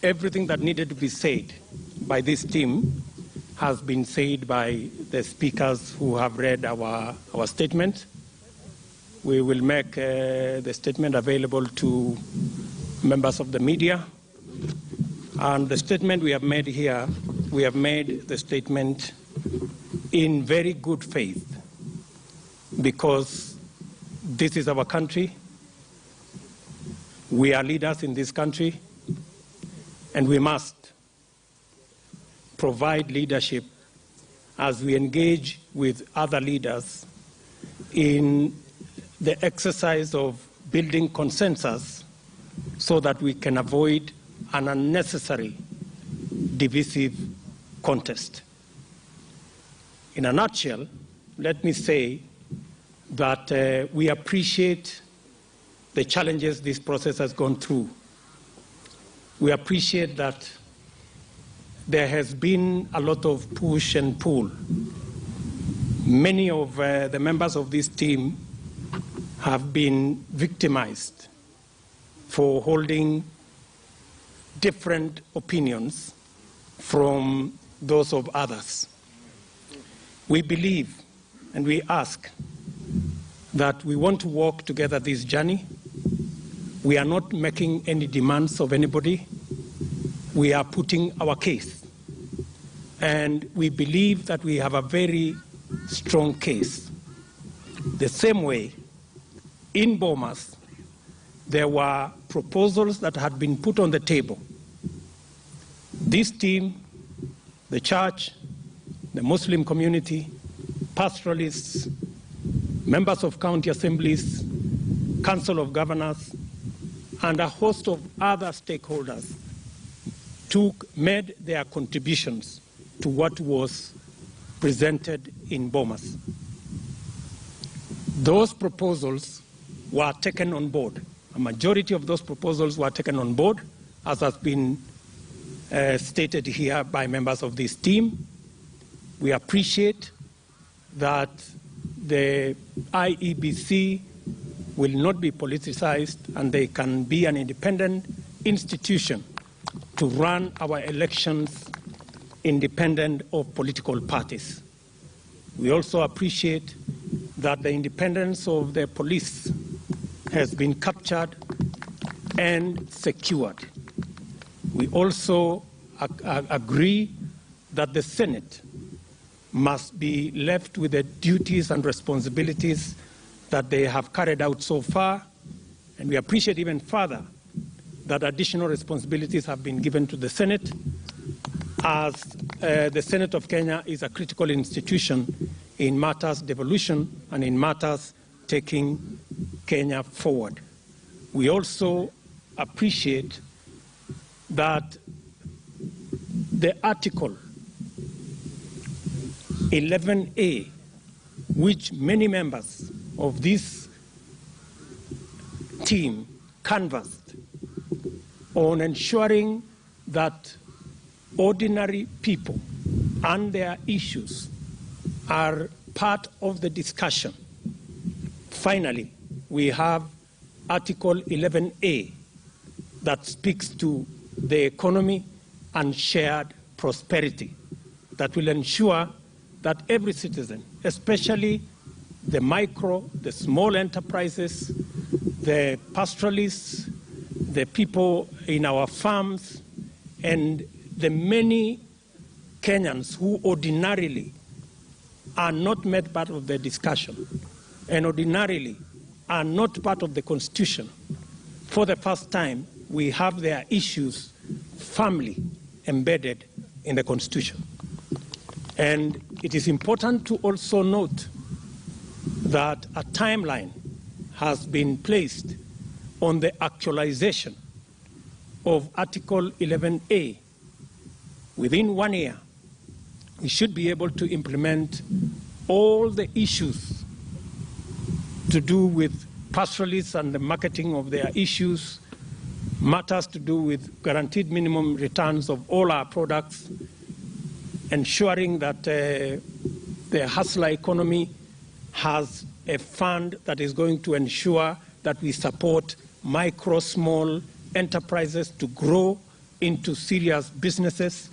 everything that needed to be said by this team has been said by the speakers who have read our statement. We will make the statement available to members of the media. And the statement we have made here, we have made the statement in very good faith, because this is our country. We are leaders in this country, and we must provide leadership as we engage with other leaders in the exercise of building consensus so that we can avoid an unnecessary divisive contest. In a nutshell, let me say that we appreciate the challenges this process has gone through. We appreciate that there has been a lot of push and pull. Many of the members of this team have been victimized for holding different opinions from those of others. We believe and we ask that we want to walk together this journey. We are not making any demands of anybody. We are putting our case. And we believe that we have a very strong case. The same way, in Bomas, there were proposals that had been put on the table. This team, the church, the Muslim community, pastoralists, members of county assemblies, council of governors, and a host of other stakeholders made their contributions to what was presented in Bomas. Those proposals were taken on board. A majority of those proposals were taken on board, as has been stated here by members of this team. We appreciate that the IEBC will not be politicized and they can be an independent institution to run our elections independent of political parties. We also appreciate that the independence of the police has been captured and secured. We also agree that the Senate must be left with the duties and responsibilities that they have carried out so far, and we appreciate even further that additional responsibilities have been given to the Senate, as the Senate of Kenya is a critical institution in matters devolution and in matters taking Kenya forward. We also appreciate that the Article 11A, which many members of this team canvassed on ensuring that ordinary people and their issues are part of the discussion. Finally, we have Article 11A that speaks to the economy and shared prosperity that will ensure that every citizen, especially the micro, the small enterprises, the pastoralists, the people in our farms, and the many Kenyans who ordinarily are not made part of the discussion and ordinarily are not part of the Constitution. For the first time, we have their issues firmly embedded in the Constitution. And it is important to also note that a timeline has been placed on the actualization of Article 11A. Within 1 year, we should be able to implement all the issues to do with pastoralists and the marketing of their issues, matters to do with guaranteed minimum returns of all our products, ensuring that the hustler economy has a fund that is going to ensure that we support micro, small, enterprises to grow into serious businesses,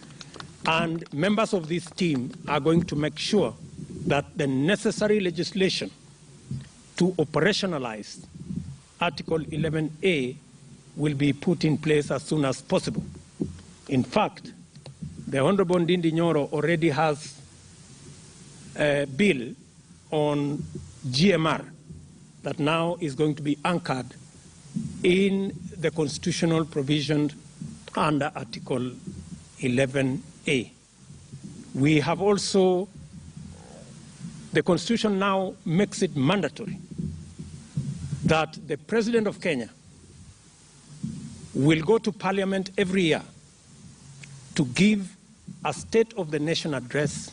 and members of this team are going to make sure that the necessary legislation to operationalize Article 11A will be put in place as soon as possible. In fact, the Honorable Ndindi Nyoro already has a bill on GMR that now is going to be anchored in the constitutional provision under Article 11A. We have also, the Constitution now makes it mandatory that the President of Kenya will go to Parliament every year to give a State of the Nation address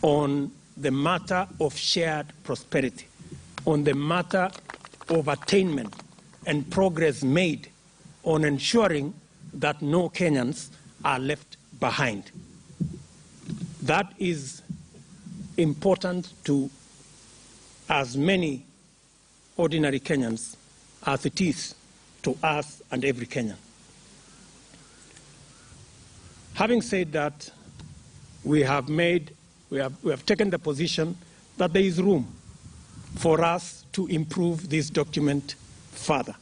on the matter of shared prosperity, on the matter of attainment and progress made on ensuring that no Kenyans are left behind. That is important to as many ordinary Kenyans as it is to us and every Kenyan. Having said that, we have taken the position that there is room for us to improve this document further.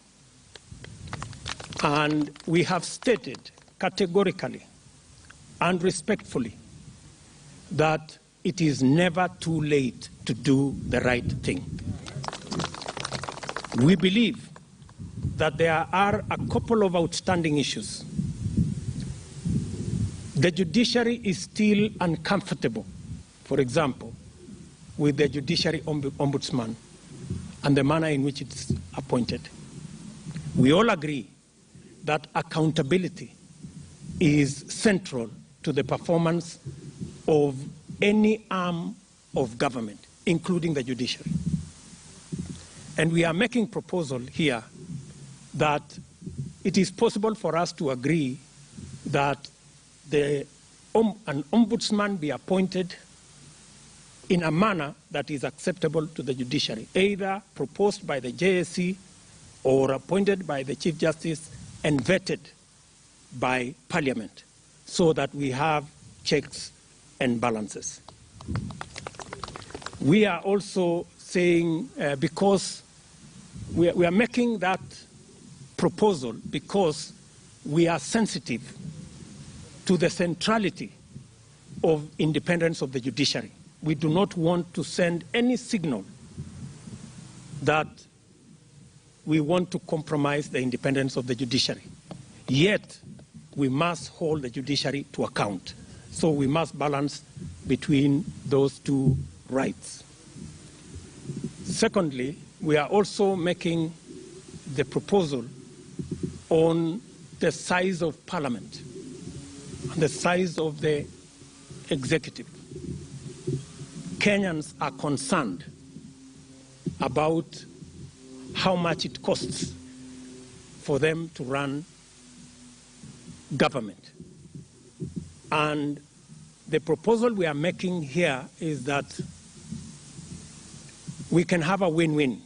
And we have stated categorically and respectfully that it is never too late to do the right thing. We believe that there are a couple of outstanding issues. The judiciary is still uncomfortable, for example, with the judiciary ombudsman and the manner in which it's appointed. We all agree that accountability is central to the performance of any arm of government, including the judiciary. And we are making proposal here that it is possible for us to agree that an ombudsman be appointed in a manner that is acceptable to the judiciary, either proposed by the JSC or appointed by the Chief Justice and vetted by Parliament, so that we have checks and balances. We are also saying, because we are making that proposal because we are sensitive to the centrality of independence of the judiciary. We do not want to send any signal that we want to compromise the independence of the judiciary. Yet, we must hold the judiciary to account. So we must balance between those two rights. Secondly, we are also making the proposal on the size of Parliament, the size of the executive. Kenyans are concerned about how much it costs for them to run government. And the proposal we are making here is that we can have a win-win.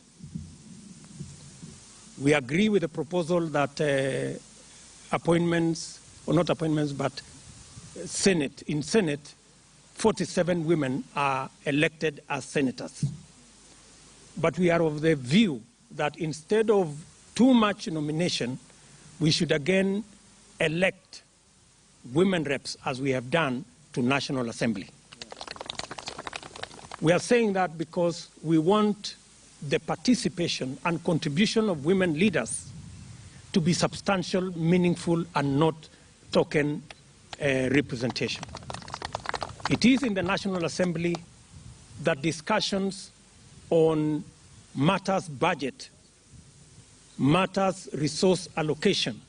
We agree with the proposal that appointments, or not appointments, but in Senate, 47 women are elected as senators. But we are of the view that instead of too much nomination, we should again elect women reps, as we have done to National Assembly. We are saying that because we want the participation and contribution of women leaders to be substantial, meaningful, and not token representation. It is in the National Assembly that discussions on matters budget, matters resource allocation,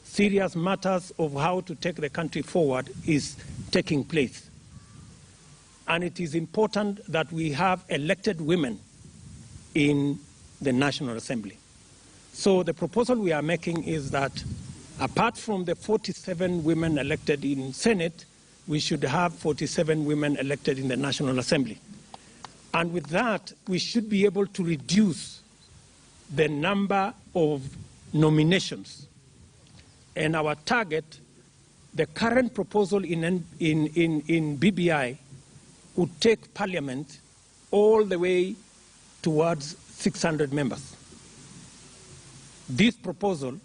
serious matters of how to take the country forward is taking place. And it is important that we have elected women in the National Assembly. So the proposal we are making is that apart from the 47 women elected in Senate, we should have 47 women elected in the National Assembly. And with that, we should be able to reduce the number of nominations and our target, the current proposal in BBI would take Parliament all the way towards 600 members. This proposal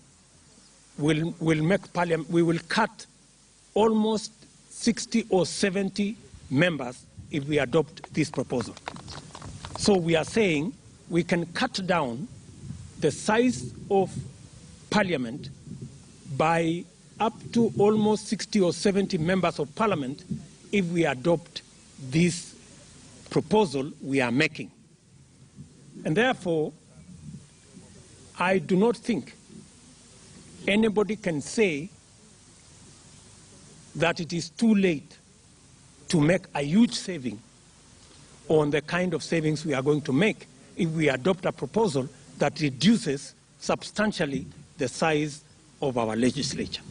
will make Parliament, we will cut almost 60 or 70 members if we adopt this proposal. So we are saying we can cut down the size of Parliament by up to almost 60 or 70 members of Parliament if we adopt this proposal we are making. And therefore, I do not think anybody can say that it is too late to make a huge saving on the kind of savings we are going to make if we adopt a proposal that reduces substantially the size of our legislature.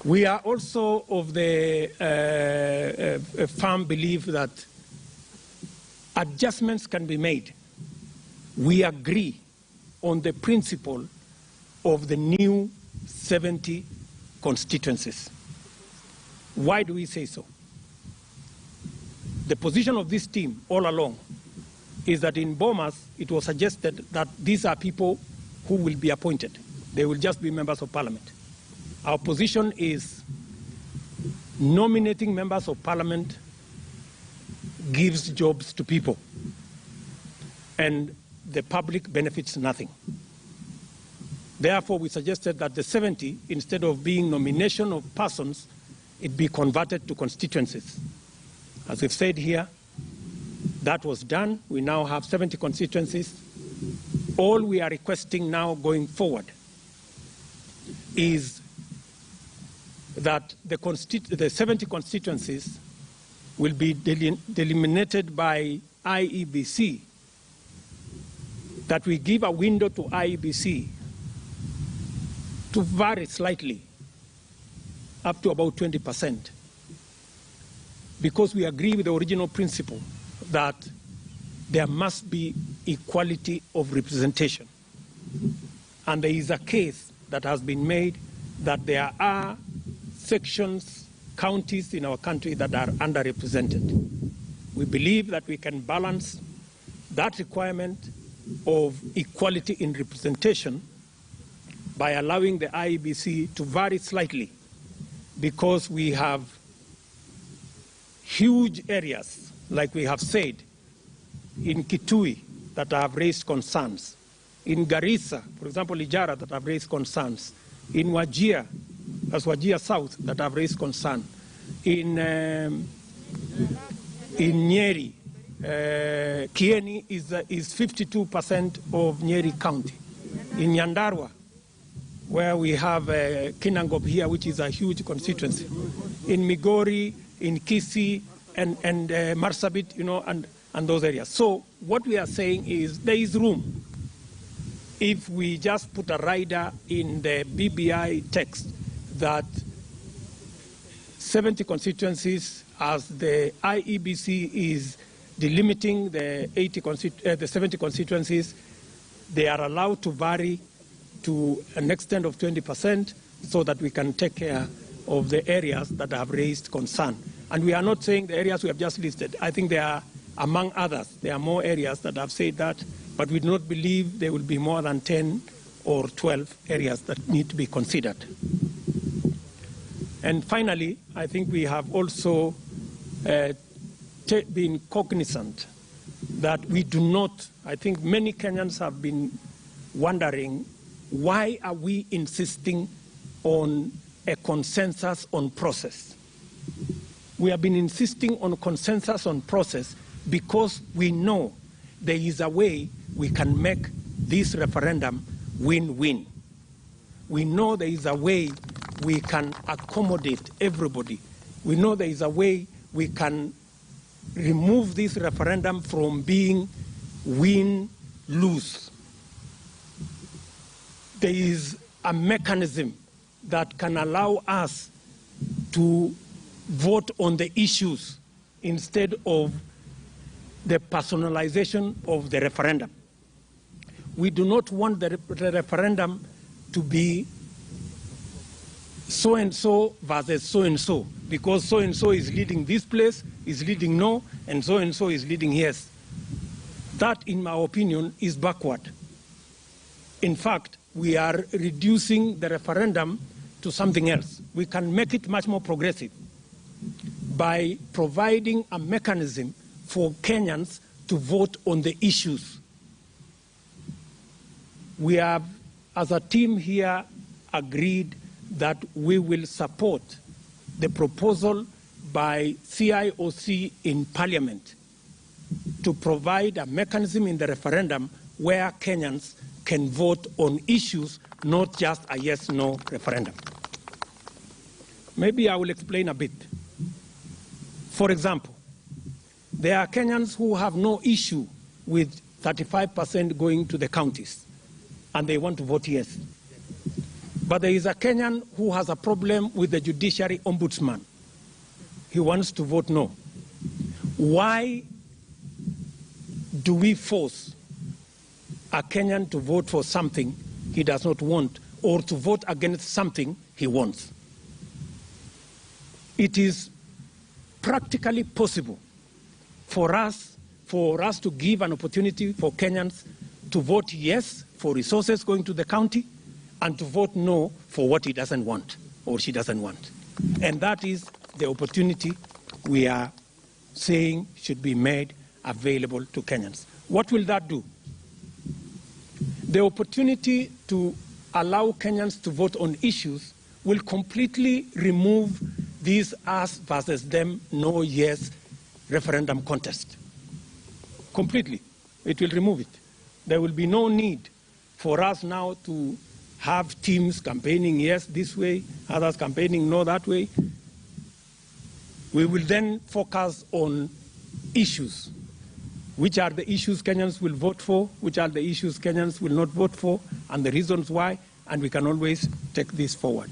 We are also of the firm belief that adjustments can be made. We agree on the principle of the new 70 constituencies. Why do we say so? The position of this team all along is that in Bomas, it was suggested that these are people who will be appointed. They will just be members of Parliament. Our position is nominating members of Parliament gives jobs to people, and the public benefits nothing. Therefore, we suggested that the 70, instead of being nomination of persons, it be converted to constituencies. As we've said here, that was done. We now have 70 constituencies. All we are requesting now going forward is that the 70 constituencies will be delimited by IEBC, that we give a window to IEBC to vary slightly up to about 20%, because we agree with the original principle that there must be equality of representation. And there is a case that has been made that there are sections, counties in our country that are underrepresented. We believe that we can balance that requirement of equality in representation by allowing the IEBC to vary slightly, because we have huge areas, like we have said, in Kitui that have raised concerns, in Garissa, for example, Ijara, that have raised concerns, in Wajir, as Wajir South, that have raised concern, in Nyeri, Kieni is 52% of Nyeri County. In Nyandarua, where we have Kinangop here, which is a huge constituency. In Migori, in Kisii, and Marsabit, and those areas. So what we are saying is there is room if we just put a rider in the BBI text that 70 constituencies, as the IEBC is delimiting the 70 constituencies, they are allowed to vary to an extent of 20% so that we can take care of the areas that have raised concern. And we are not saying the areas we have just listed. I think there are, among others, there are more areas that have said that, but we do not believe there will be more than 10 or 12 areas that need to be considered. And finally, I think we have also been cognizant that we do not, I think many Kenyans have been wondering, why are we insisting on a consensus on process? We have been insisting on consensus on process because we know there is a way we can make this referendum win-win. We know there is a way we can accommodate everybody. We know there is a way we can remove this referendum from being win-lose. There is a mechanism that can allow us to vote on the issues instead of the personalization of the referendum. We do not want the referendum to be so-and-so versus so-and-so, because so-and-so is leading this place, is leading no, and so-and-so is leading yes. That, in my opinion, is backward. In fact, we are reducing the referendum to something else. We can make it much more progressive by providing a mechanism for Kenyans to vote on the issues. We have, as a team here, agreed that we will support the proposal by CIOC in Parliament to provide a mechanism in the referendum where Kenyans can vote on issues, not just a yes-no referendum. Maybe I will explain a bit. For example, there are Kenyans who have no issue with 35% going to the counties, and they want to vote yes. But there is a Kenyan who has a problem with the judiciary ombudsman. He wants to vote no. Why do we force a Kenyan to vote for something he does not want, or to vote against something he wants? It is practically possible for us to give an opportunity for Kenyans to vote yes for resources going to the county, and to vote no for what he doesn't want or she doesn't want. And that is the opportunity we are saying should be made available to Kenyans. What will that do? The opportunity to allow Kenyans to vote on issues will completely remove this us versus them, no, yes referendum contest. Completely. It will remove it. There will be no need for us now to have teams campaigning yes this way, others campaigning no that way. We will then focus on issues. Which are the issues Kenyans will vote for, which are the issues Kenyans will not vote for, and the reasons why, and we can always take this forward.